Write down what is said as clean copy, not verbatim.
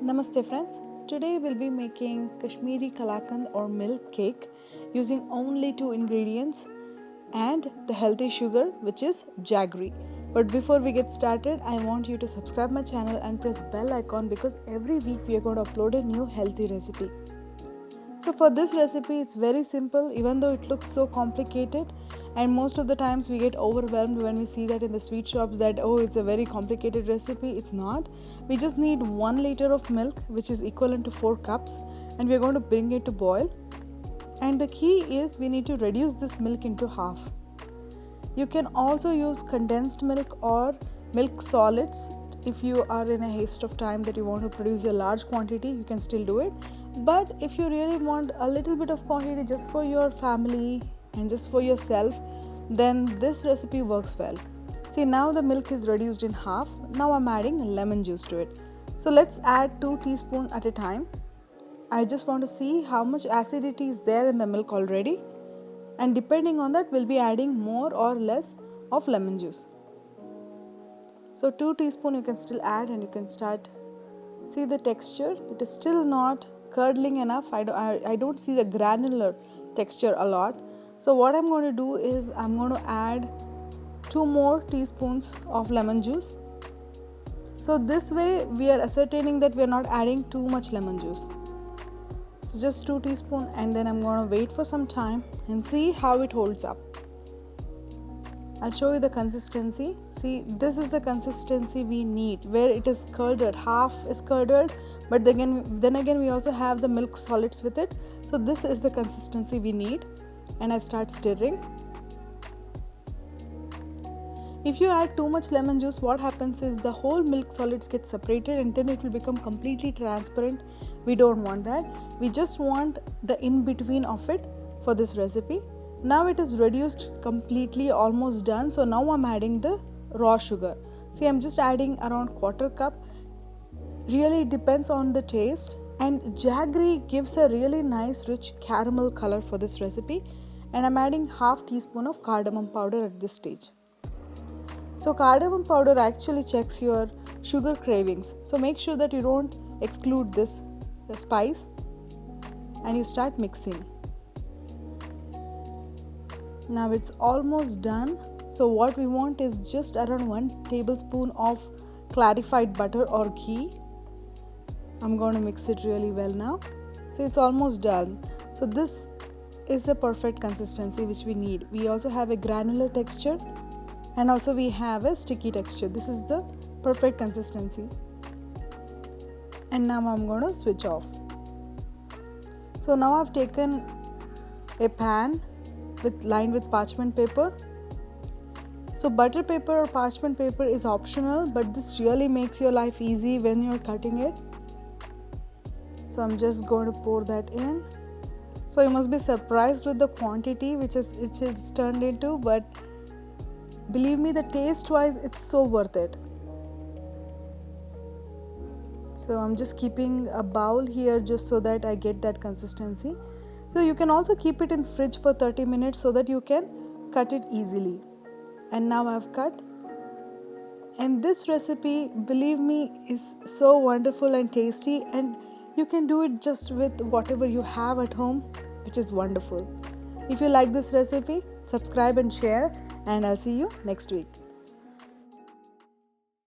Namaste friends. Today we'll be making Kashmiri Kalakand or milk cake using only 2 ingredients and the healthy sugar, which is jaggery. But before we get started, I want you to subscribe my channel and press bell icon because every week we are going to upload a new healthy recipe. So for this recipe, it's very simple even though it looks so complicated, and most of the times we get overwhelmed when we see that in the sweet shops that it's a very complicated recipe. It's not. We just need 1 liter of milk, which is equivalent to 4 cups, and we're going to bring it to boil. And the key is we need to reduce this milk into half. You can also use condensed milk or milk solids. If you are in a haste of time that you want to produce a large quantity, you can still do it. But if you really want a little bit of quantity just for your family and just for yourself, then this recipe works well. See, now the milk is reduced in half. Now I'm adding lemon juice to it. So let's add 2 teaspoons at a time. I just want to see how much acidity is there in the milk already, and depending on that we'll be adding more or less of lemon juice. So 2 teaspoons you can still add, and you can start. See the texture, it is still not curdling enough. I don't see the granular texture a lot. So what I'm going to do is I'm going to add 2 more teaspoons of lemon juice. So this way we are ascertaining that we are not adding too much lemon juice. So just 2 teaspoons, and then I'm going to wait for some time and see how it holds up. I'll show you the consistency. See, this is the consistency we need, where it is curdled, half is curdled, but then again we also have the milk solids with it. So this is the consistency we need, and I start stirring. If you add too much lemon juice, what happens is the whole milk solids get separated and then it will become completely transparent. We don't want that. We just want the in-between of it for this recipe. Now it is reduced completely, almost done. So now I'm adding the raw sugar. See, I'm just adding around 1/4 cup. Really it depends on the taste, and jaggery gives a really nice rich caramel color for this recipe, and I'm adding half teaspoon of cardamom powder at this stage. So cardamom powder actually checks your sugar cravings. So make sure that you don't exclude this spice, and you start mixing. Now it's almost done. So what we want is just around 1 tablespoon of clarified butter or ghee. I'm going to mix it really well now. See, it's almost done. So this is a perfect consistency which we need. We also have a granular texture, and also we have a sticky texture. This is the perfect consistency. And now I'm going to switch off. So now I've taken a pan lined with parchment paper. So butter paper or parchment paper is optional, but this really makes your life easy when you're cutting it. So I'm just going to pour that in. So you must be surprised with the quantity which it's turned into, but believe me, the taste wise it's so worth it. So I'm just keeping a bowl here just so that I get that consistency. So you can also keep it in fridge for 30 minutes so that you can cut it easily. And now I've cut. And this recipe, believe me, is so wonderful and tasty, and you can do it just with whatever you have at home, which is wonderful. If you like this recipe, subscribe and share, and I'll see you next week.